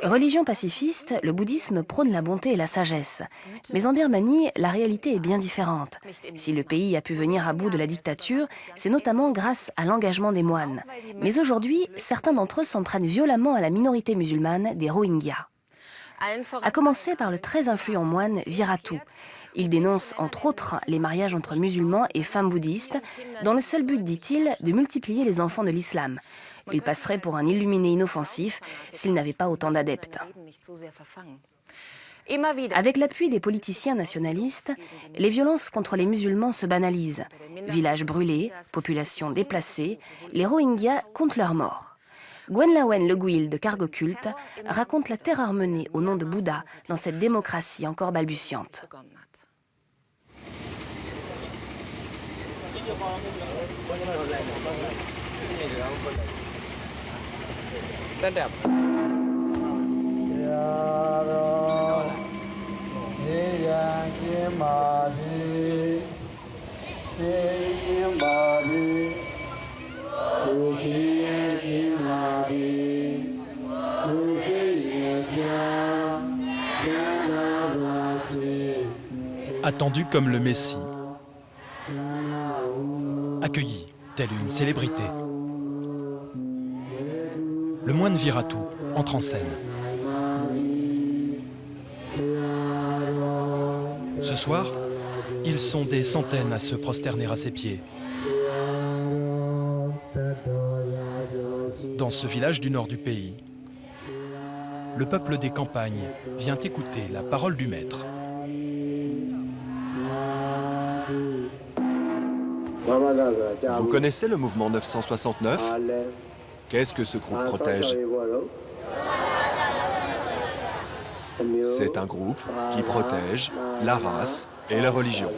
Religion pacifiste, le bouddhisme prône la bonté et la sagesse. Mais en Birmanie, la réalité est bien différente. Si le pays a pu venir à bout de la dictature, c'est notamment grâce à l'engagement des moines. Mais aujourd'hui, certains d'entre eux s'en prennent violemment à la minorité musulmane des Rohingyas. À commencer par le très influent moine Viratu. Il dénonce entre autres les mariages entre musulmans et femmes bouddhistes, dans le seul but, dit-il, de multiplier les enfants de l'islam. Il passerait pour un illuminé inoffensif s'il n'avait pas autant d'adeptes. Avec l'appui des politiciens nationalistes, les violences contre les musulmans se banalisent. Villages brûlés, populations déplacées, les Rohingyas comptent leurs morts. Gwen Lawen Le Guil de Cargo Cult raconte la terreur menée au nom de Bouddha dans cette démocratie encore balbutiante. Attendu comme le Messie, accueilli telle une célébrité, le moine Viratu entre en scène. Ce soir, ils sont des centaines à se prosterner à ses pieds. Dans ce village du nord du pays, le peuple des campagnes vient écouter la parole du maître. Vous connaissez le mouvement 969 ? Qu'est-ce que ce groupe protège ? C'est un groupe qui protège la race et la religion.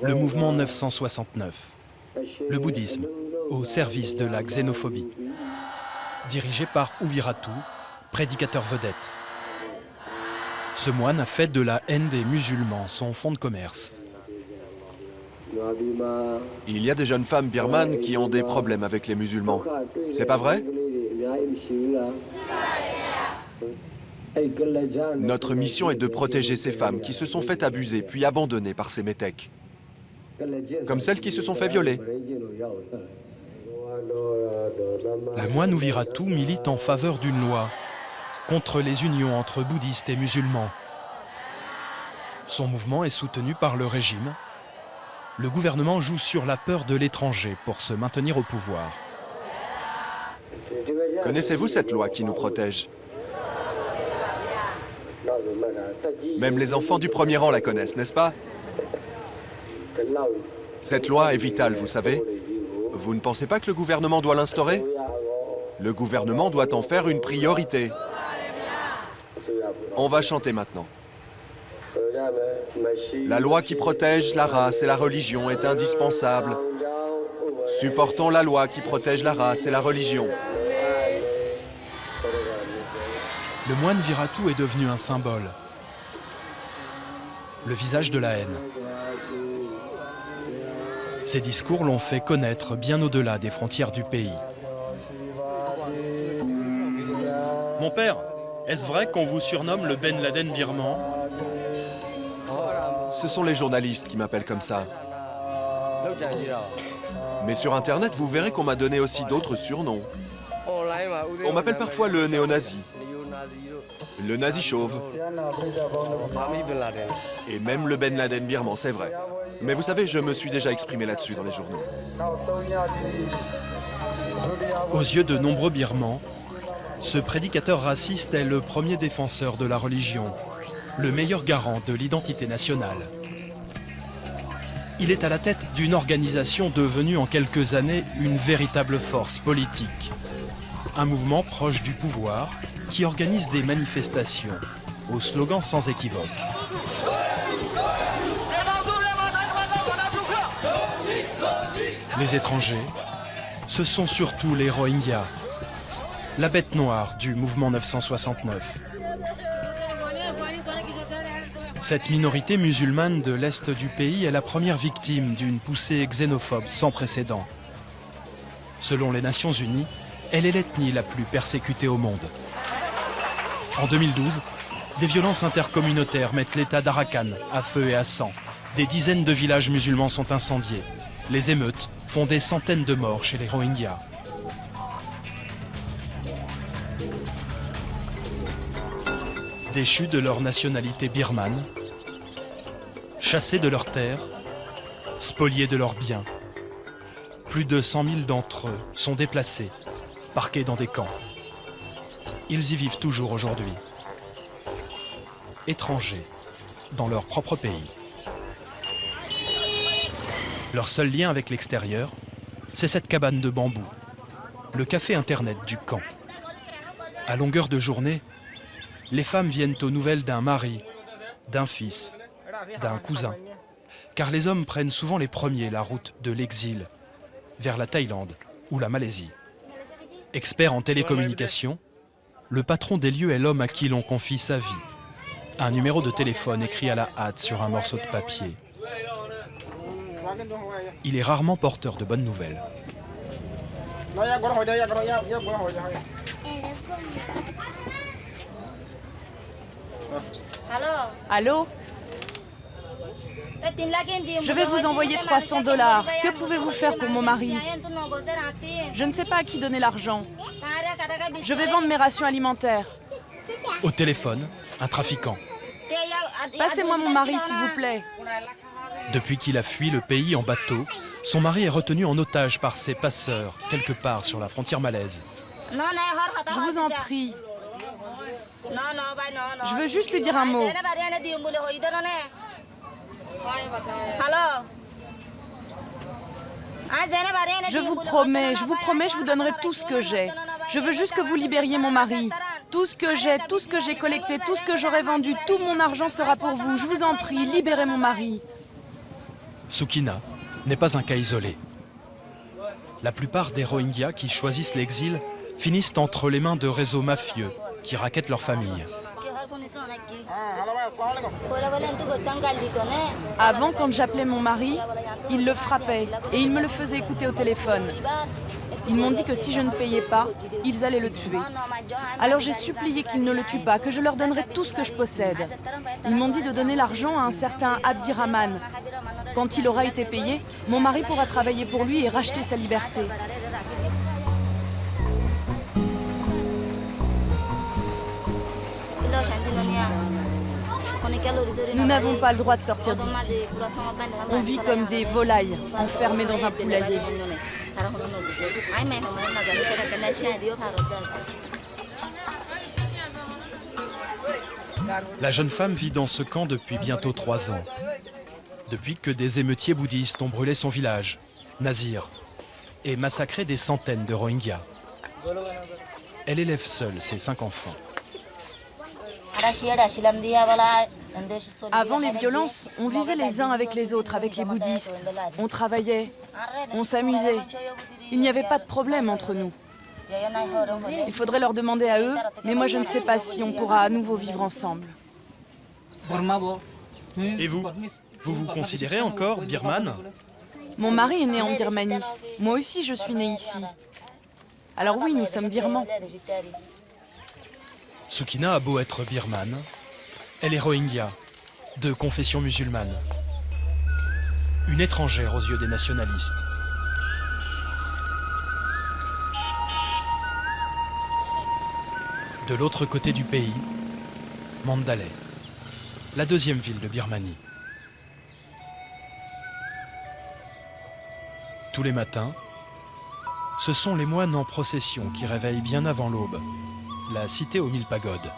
Le mouvement 969, le bouddhisme au service de la xénophobie, dirigé par U Viratu, prédicateur vedette. Ce moine a fait de la haine des musulmans son fonds de commerce. Il y a des jeunes femmes birmanes qui ont des problèmes avec les musulmans. C'est pas vrai ? Notre mission est de protéger ces femmes qui se sont fait abuser puis abandonner par ces métèques. Comme celles qui se sont fait violer. Le moine U Viratu milite en faveur d'une loi contre les unions entre bouddhistes et musulmans. Son mouvement est soutenu par le régime. Le gouvernement joue sur la peur de l'étranger pour se maintenir au pouvoir. Connaissez-vous cette loi qui nous protège ? Même les enfants du premier rang la connaissent, n'est-ce pas ? Cette loi est vitale, vous savez. Vous ne pensez pas que le gouvernement doit l'instaurer ? Le gouvernement doit en faire une priorité. On va chanter maintenant. La loi qui protège la race et la religion est indispensable. Supportons la loi qui protège la race et la religion. Le moine Viratu est devenu un symbole. Le visage de la haine. Ses discours l'ont fait connaître bien au-delà des frontières du pays. Mon père, est-ce vrai qu'on vous surnomme le Ben Laden birman ? Ce sont les journalistes qui m'appellent comme ça. Mais sur Internet, vous verrez qu'on m'a donné aussi d'autres surnoms. On m'appelle parfois le néo-nazi, le nazi chauve, et même le Ben Laden birman, c'est vrai. Mais vous savez, je me suis déjà exprimé là-dessus dans les journaux. Aux yeux de nombreux Birmans, ce prédicateur raciste est le premier défenseur de la religion, le meilleur garant de l'identité nationale. Il est à la tête d'une organisation devenue en quelques années une véritable force politique. Un mouvement proche du pouvoir qui organise des manifestations au slogan sans équivoque. Les étrangers, ce sont surtout les Rohingyas, la bête noire du mouvement 969. Cette minorité musulmane de l'Est du pays est la première victime d'une poussée xénophobe sans précédent. Selon les Nations Unies, Elle est l'ethnie la plus persécutée au monde. En 2012, des violences intercommunautaires mettent l'État d'Arakan à feu et à sang. Des dizaines de villages musulmans sont incendiés. Les émeutes font des centaines de morts chez les Rohingyas. Déchus de leur nationalité birmane, chassés de leurs terres, spoliés de leurs biens. Plus de 100 000 d'entre eux sont déplacés, parqués dans des camps. Ils y vivent toujours aujourd'hui. Étrangers, dans leur propre pays. Leur seul lien avec l'extérieur, c'est cette cabane de bambou, le café internet du camp. À longueur de journée, les femmes viennent aux nouvelles d'un mari, d'un fils, d'un cousin. Car les hommes prennent souvent les premiers la route de l'exil, vers la Thaïlande ou la Malaisie. Expert en télécommunications, le patron des lieux est l'homme à qui l'on confie sa vie. Un numéro de téléphone écrit à la hâte sur un morceau de papier. Il est rarement porteur de bonnes nouvelles. Allô ? Je vais vous envoyer $300. Que pouvez-vous faire pour mon mari ? Je ne sais pas à qui donner l'argent. Je vais vendre mes rations alimentaires. Au téléphone, un trafiquant. Passez-moi mon mari, s'il vous plaît. Depuis qu'il a fui le pays en bateau, son mari est retenu en otage par ses passeurs, quelque part sur la frontière malaise. Je vous en prie. Je veux juste lui dire un mot. Je vous promets, je vous donnerai tout ce que j'ai. Je veux juste que vous libériez mon mari. Tout ce que j'ai collecté, tout ce que j'aurai vendu, tout mon argent sera pour vous. Je vous en prie, libérez mon mari. Sukina n'est pas un cas isolé. La plupart des Rohingyas qui choisissent l'exil finissent entre les mains de réseaux mafieux qui rackettent leur famille. Avant, quand j'appelais mon mari, il le frappait et il me le faisait écouter au téléphone. Ils m'ont dit que si je ne payais pas, ils allaient le tuer. Alors j'ai supplié qu'ils ne le tuent pas, que je leur donnerais tout ce que je possède. Ils m'ont dit de donner l'argent à un certain Abdirahman. Quand il aura été payé, mon mari pourra travailler pour lui et racheter sa liberté. Nous n'avons pas le droit de sortir d'ici. On vit comme des volailles, enfermées dans un poulailler. La jeune femme vit dans ce camp depuis bientôt 3 ans. Depuis que des émeutiers bouddhistes ont brûlé son village, Nazir, et massacré des centaines de Rohingyas. Elle élève seule ses 5 enfants. Avant les violences, on vivait les uns avec les autres, avec les bouddhistes. On travaillait, on s'amusait. Il n'y avait pas de problème entre nous. Il faudrait leur demander à eux, mais moi je ne sais pas si on pourra à nouveau vivre ensemble. Et vous ? Vous vous considérez encore birmane ? Mon mari est né en Birmanie. Moi aussi je suis née ici. Alors oui, nous sommes birmans. Sukina a beau être birmane, elle est Rohingya, de confession musulmane. Une étrangère aux yeux des nationalistes. De l'autre côté du pays, Mandalay, la deuxième ville de Birmanie. Tous les matins, ce sont les moines en procession qui réveillent bien avant l'aube la cité aux 1000 pagodes.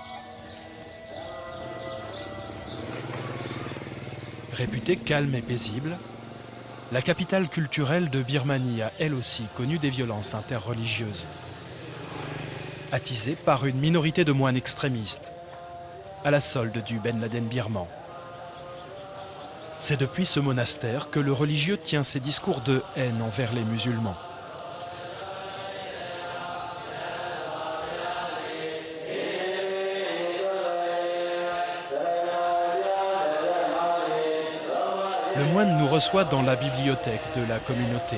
Réputée calme et paisible, la capitale culturelle de Birmanie a elle aussi connu des violences interreligieuses. Attisée par une minorité de moines extrémistes, à la solde du Ben Laden birman. C'est depuis ce monastère que le religieux tient ses discours de haine envers les musulmans. Le moine nous reçoit dans la bibliothèque de la communauté.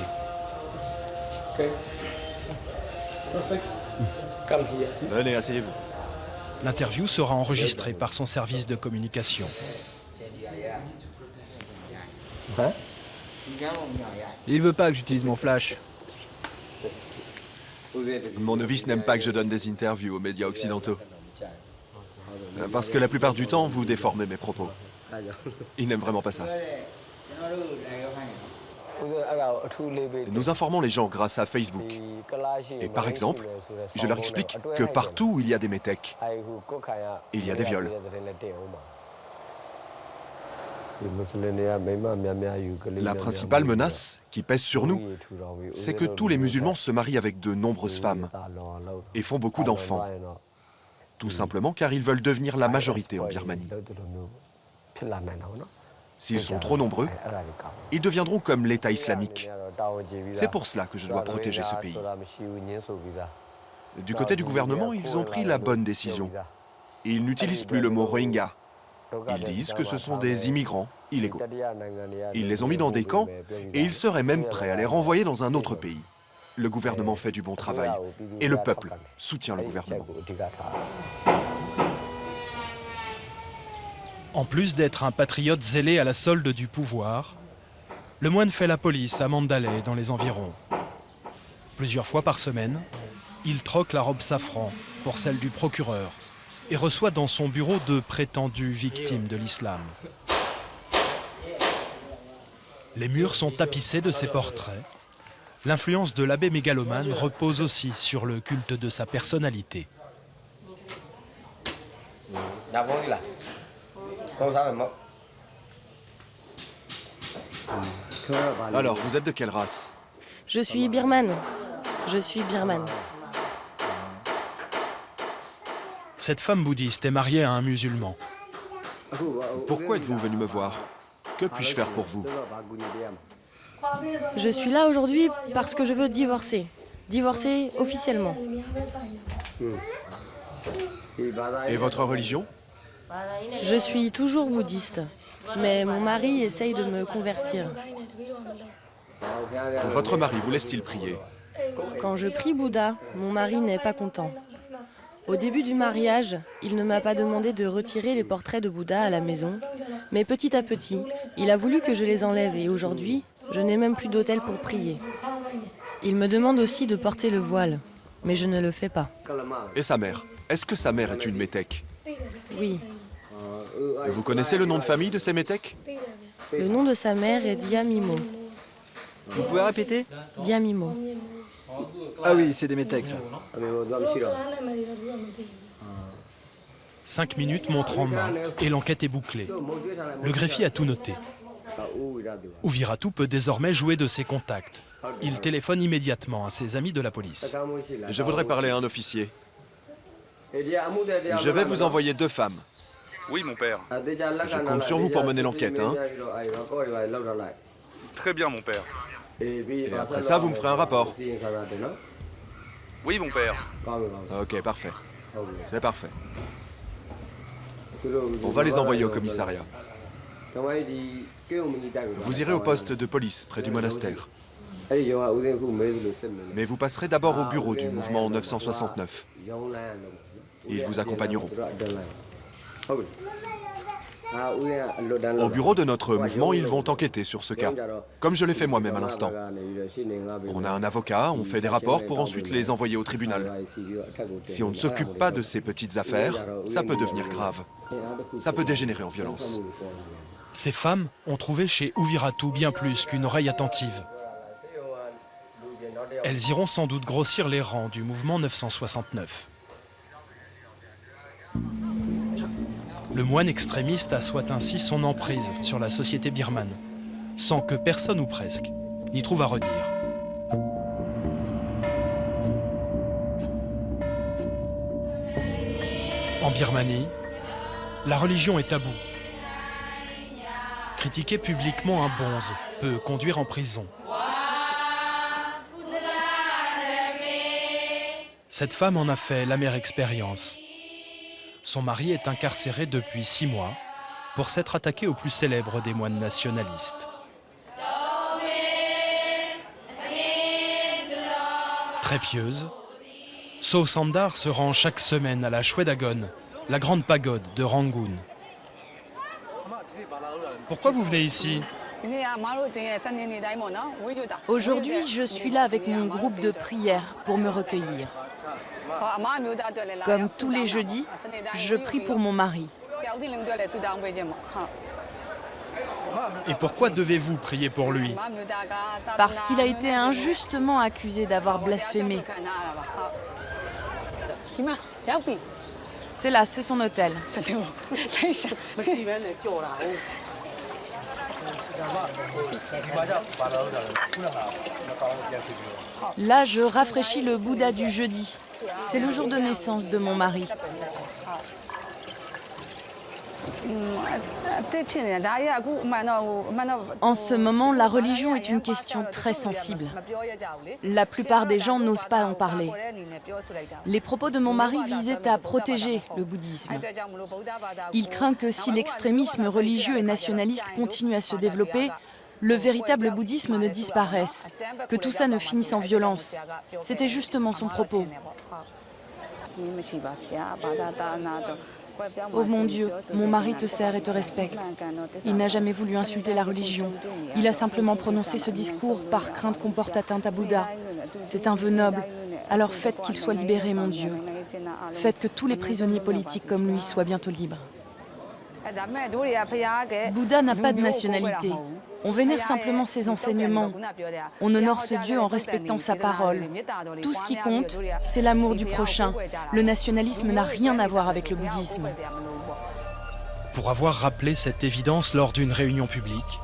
Venez, asseyez-vous. L'interview sera enregistrée par son service de communication. Il veut pas que j'utilise mon flash. Mon novice n'aime pas que je donne des interviews aux médias occidentaux. Parce que la plupart du temps, vous déformez mes propos. Il n'aime vraiment pas ça. Nous informons les gens grâce à Facebook. Et par exemple, je leur explique que partout où il y a des métèques, il y a des viols. La principale menace qui pèse sur nous, c'est que tous les musulmans se marient avec de nombreuses femmes et font beaucoup d'enfants. Tout simplement car ils veulent devenir la majorité en Birmanie. S'ils sont trop nombreux, ils deviendront comme l'État islamique. C'est pour cela que je dois protéger ce pays. Du côté du gouvernement, ils ont pris la bonne décision. Ils n'utilisent plus le mot Rohingya. Ils disent que ce sont des immigrants illégaux. Ils les ont mis dans des camps et ils seraient même prêts à les renvoyer dans un autre pays. Le gouvernement fait du bon travail et le peuple soutient le gouvernement. En plus d'être un patriote zélé à la solde du pouvoir, le moine fait la police à Mandalay dans les environs. Plusieurs fois par semaine, il troque la robe safran pour celle du procureur et reçoit dans son bureau de prétendues victimes de l'islam. Les murs sont tapissés de ses portraits. L'influence de l'abbé mégalomane repose aussi sur le culte de sa personnalité. Alors, vous êtes de quelle race? Je suis birmane. Je suis birmane. Cette femme bouddhiste est mariée à un musulman. Pourquoi êtes-vous venu me voir? Que puis-je faire pour vous? Je suis là aujourd'hui parce que je veux divorcer. Divorcer officiellement. Et votre religion? Je suis toujours bouddhiste, mais mon mari essaye de me convertir. Votre mari vous laisse-t-il prier? Quand je prie Bouddha, mon mari n'est pas content. Au début du mariage, il ne m'a pas demandé de retirer les portraits de Bouddha à la maison, mais petit à petit, il a voulu que je les enlève et aujourd'hui, je n'ai même plus d'autel pour prier. Il me demande aussi de porter le voile, mais je ne le fais pas. Et sa mère? Est-ce que sa mère est une métèque? Oui. Et vous connaissez le nom de famille de ces métèques? Le nom de sa mère est Diamimo. Vous pouvez répéter? Diamimo. Ah oui, c'est des métèques, ça. 5 minutes montre en main et l'enquête est bouclée. Le greffier a tout noté. Ouviratu peut désormais jouer de ses contacts. Il téléphone immédiatement à ses amis de la police. Je voudrais parler à un officier. Je vais vous envoyer 2 femmes. Oui, mon père. Je compte sur vous pour mener l'enquête, hein? Très bien, mon père. Et après ça, vous me ferez un rapport. Oui, mon père. Ok, parfait. C'est parfait. On va les envoyer au commissariat. Vous irez au poste de police près du monastère. Mais vous passerez d'abord au bureau du mouvement 969. Ils vous accompagneront. Au bureau de notre mouvement, ils vont enquêter sur ce cas, comme je l'ai fait moi-même à l'instant. On a un avocat, on fait des rapports pour ensuite les envoyer au tribunal. Si on ne s'occupe pas de ces petites affaires, ça peut devenir grave. Ça peut dégénérer en violence. Ces femmes ont trouvé chez Ouviratu bien plus qu'une oreille attentive. Elles iront sans doute grossir les rangs du mouvement 969. Le moine extrémiste assoit ainsi son emprise sur la société birmane, sans que personne ou presque n'y trouve à redire. En Birmanie, la religion est taboue. Critiquer publiquement un bonze peut conduire en prison. Cette femme en a fait l'amère expérience. Son mari est incarcéré depuis 6 mois pour s'être attaqué au plus célèbre des moines nationalistes. Très pieuse, So Sandar se rend chaque semaine à la Shwedagon, la grande pagode de Rangoon. Pourquoi vous venez ici? Aujourd'hui, je suis là avec mon groupe de prière pour me recueillir. Comme tous les jeudis, je prie pour mon mari. Et pourquoi devez-vous prier pour lui? Parce qu'il a été injustement accusé d'avoir blasphémé. C'est là, c'est son hôtel. Là, je rafraîchis le Bouddha du jeudi. C'est le jour de naissance de mon mari. En ce moment, la religion est une question très sensible. La plupart des gens n'osent pas en parler. Les propos de mon mari visaient à protéger le bouddhisme. Il craint que si l'extrémisme religieux et nationaliste continue à se développer, le véritable bouddhisme ne disparaisse, que tout ça ne finisse en violence. C'était justement son propos. Oh mon Dieu, mon mari te sert et te respecte. Il n'a jamais voulu insulter la religion. Il a simplement prononcé ce discours par crainte qu'on porte atteinte à Bouddha. C'est un vœu noble. Alors faites qu'il soit libéré, mon Dieu. Faites que tous les prisonniers politiques comme lui soient bientôt libres. Bouddha n'a pas de nationalité. On vénère simplement ses enseignements. On honore ce Dieu en respectant sa parole. Tout ce qui compte, c'est l'amour du prochain. Le nationalisme n'a rien à voir avec le bouddhisme. Pour avoir rappelé cette évidence lors d'une réunion publique,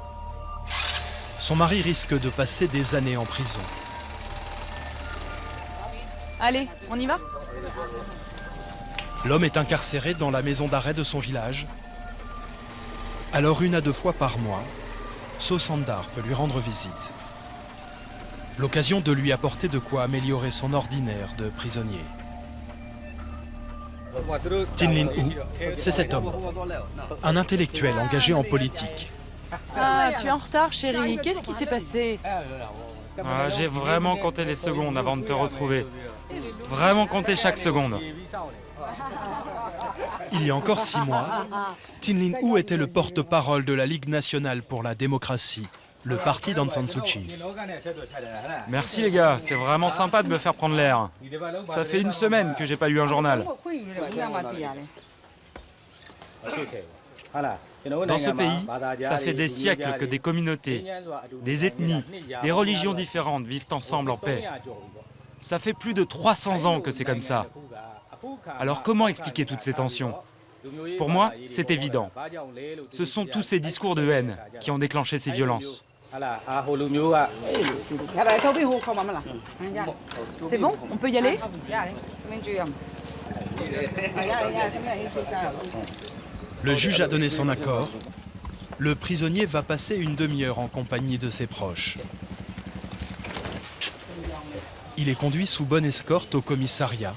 son mari risque de passer des années en prison. Allez, on y va? L'homme est incarcéré dans la maison d'arrêt de son village. Alors 1 à 2 fois par mois, So Sandar peut lui rendre visite. L'occasion de lui apporter de quoi améliorer son ordinaire de prisonnier. Tin Lin U, c'est cet homme, un intellectuel engagé en politique. Ah, tu es en retard, chérie. Qu'est-ce qui s'est passé? J'ai vraiment compté les secondes avant de te retrouver. Vraiment compté chaque seconde. Il y a encore 6 mois, Tin Lin U était le porte-parole de la Ligue nationale pour la démocratie, le parti d'Aung San Suu Kyi. Merci les gars, c'est vraiment sympa de me faire prendre l'air. Ça fait 1 semaine que j'ai pas lu un journal. Dans ce pays, ça fait des siècles que des communautés, des ethnies, des religions différentes vivent ensemble en paix. Ça fait plus de 300 ans que c'est comme ça. Alors comment expliquer toutes ces tensions? Pour moi, c'est évident. Ce sont tous ces discours de haine qui ont déclenché ces violences. C'est bon? On peut y aller? Le juge a donné son accord. Le prisonnier va passer une demi-heure en compagnie de ses proches. Il est conduit sous bonne escorte au commissariat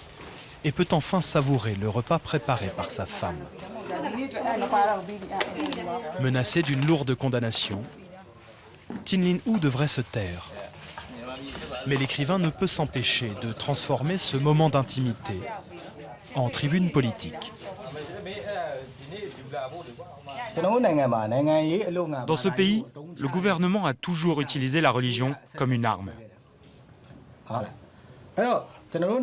et peut enfin savourer le repas préparé par sa femme. Menacé d'une lourde condamnation, Tin Lin U devrait se taire. Mais l'écrivain ne peut s'empêcher de transformer ce moment d'intimité en tribune politique. Dans ce pays, le gouvernement a toujours utilisé la religion comme une arme.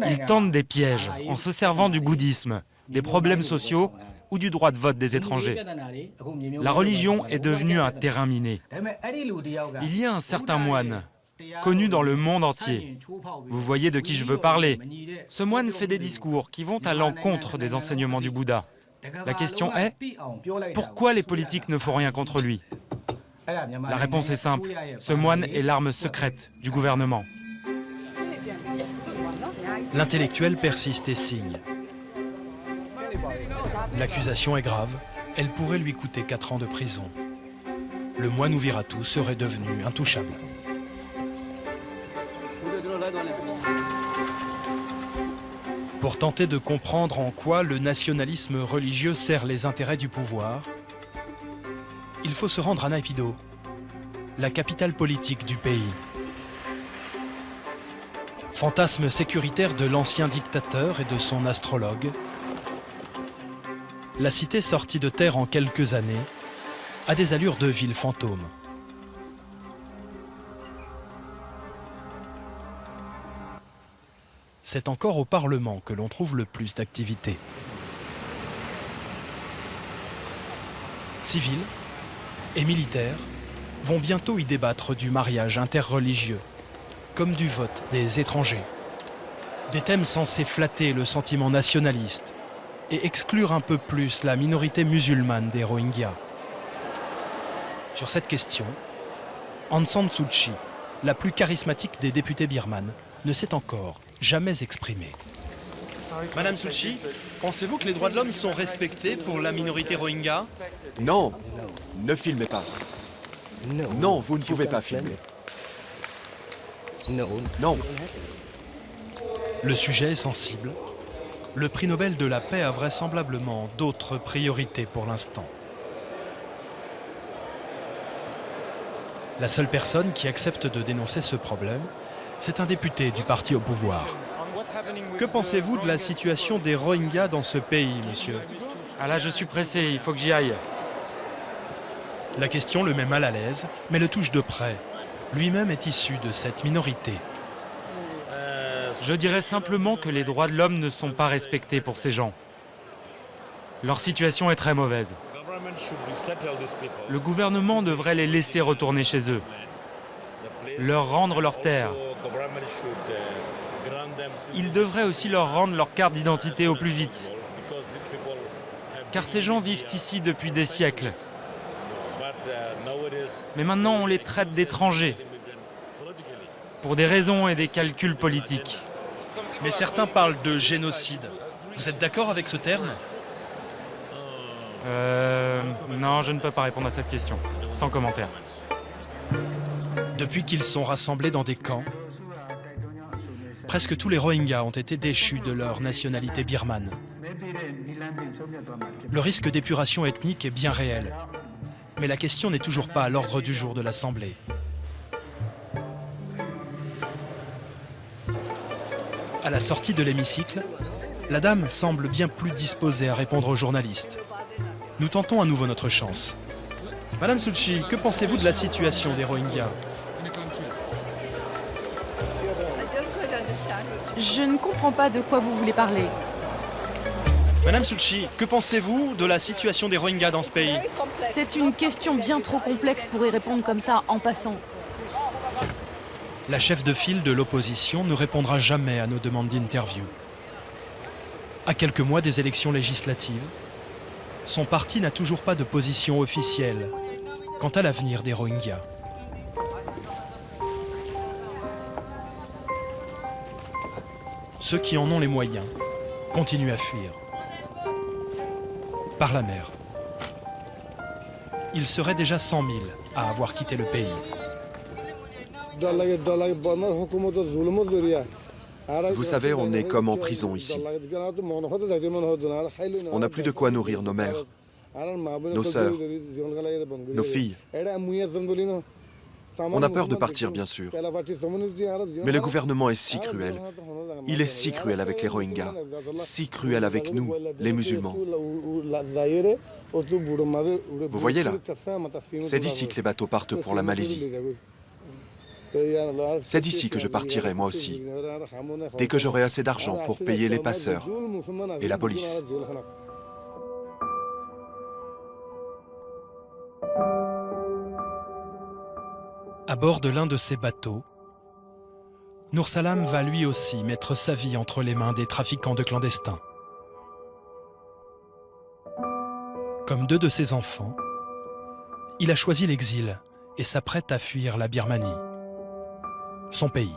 Ils tentent des pièges en se servant du bouddhisme, des problèmes sociaux ou du droit de vote des étrangers. La religion est devenue un terrain miné. Il y a un certain moine, connu dans le monde entier. Vous voyez de qui je veux parler. Ce moine fait des discours qui vont à l'encontre des enseignements du Bouddha. La question est, pourquoi les politiques ne font rien contre lui? La réponse est simple, ce moine est l'arme secrète du gouvernement. L'intellectuel persiste et signe. L'accusation est grave, elle pourrait lui coûter 4 ans de prison. Le moine Uviratou serait devenu intouchable. Pour tenter de comprendre en quoi le nationalisme religieux sert les intérêts du pouvoir, il faut se rendre à Naypyidaw, la capitale politique du pays. Fantasme sécuritaire de l'ancien dictateur et de son astrologue, la cité sortie de terre en quelques années a des allures de ville fantôme. C'est encore au Parlement que l'on trouve le plus d'activité. Civils et militaires vont bientôt y débattre du mariage interreligieux, comme du vote des étrangers. Des thèmes censés flatter le sentiment nationaliste et exclure un peu plus la minorité musulmane des Rohingyas. Sur cette question, Aung San Suu Kyi, la plus charismatique des députés birmanes, ne s'est encore jamais exprimée. Madame Suu Kyi, pensez-vous que les droits de l'homme sont respectés pour la minorité Rohingya? Non, ne filmez pas. Non, vous ne pouvez pas filmer. Non. Le sujet est sensible. Le prix Nobel de la paix a vraisemblablement d'autres priorités pour l'instant. La seule personne qui accepte de dénoncer ce problème, c'est un député du parti au pouvoir. Que pensez-vous de la situation des Rohingyas dans ce pays, monsieur? Ah là, je suis pressé, il faut que j'y aille. La question le met mal à l'aise, mais le touche de près. Lui-même est issu de cette minorité. Je dirais simplement que les droits de l'homme ne sont pas respectés pour ces gens. Leur situation est très mauvaise. Le gouvernement devrait les laisser retourner chez eux, leur rendre leurs terres. Il devrait aussi leur rendre leur carte d'identité au plus vite. Car ces gens vivent ici depuis des siècles. Mais maintenant, on les traite d'étrangers, pour des raisons et des calculs politiques. Mais certains parlent de génocide. Vous êtes d'accord avec ce terme? Non, je ne peux pas répondre à cette question, sans commentaire. Depuis qu'ils sont rassemblés dans des camps, presque tous les Rohingyas ont été déchus de leur nationalité birmane. Le risque d'épuration ethnique est bien réel, mais la question n'est toujours pas à l'ordre du jour de l'Assemblée. À la sortie de l'hémicycle, la dame semble bien plus disposée à répondre aux journalistes. Nous tentons à nouveau notre chance. Madame Suu Kyi, que pensez-vous de la situation des Rohingyas? Je ne comprends pas de quoi vous voulez parler. Madame Suu Kyi, que pensez-vous de la situation des Rohingyas dans ce pays? C'est une question bien trop complexe pour y répondre comme ça en passant. La chef de file de l'opposition ne répondra jamais à nos demandes d'interview. À quelques mois des élections législatives, son parti n'a toujours pas de position officielle quant à l'avenir des Rohingyas. Ceux qui en ont les moyens continuent à fuir. Par la mer. Il serait déjà 100 000 à avoir quitté le pays. Vous savez, on est comme en prison ici. On n'a plus de quoi nourrir nos mères, nos sœurs, nos filles. On a peur de partir, bien sûr. Mais le gouvernement est si cruel. Il est si cruel avec les Rohingyas, si cruel avec nous, les musulmans. Vous voyez là, c'est d'ici que les bateaux partent pour la Malaisie. C'est d'ici que je partirai, moi aussi, dès que j'aurai assez d'argent pour payer les passeurs et la police. À bord de l'un de ces bateaux, Nur Salam va lui aussi mettre sa vie entre les mains des trafiquants de clandestins. Comme deux de ses enfants, il a choisi l'exil et s'apprête à fuir la Birmanie, son pays.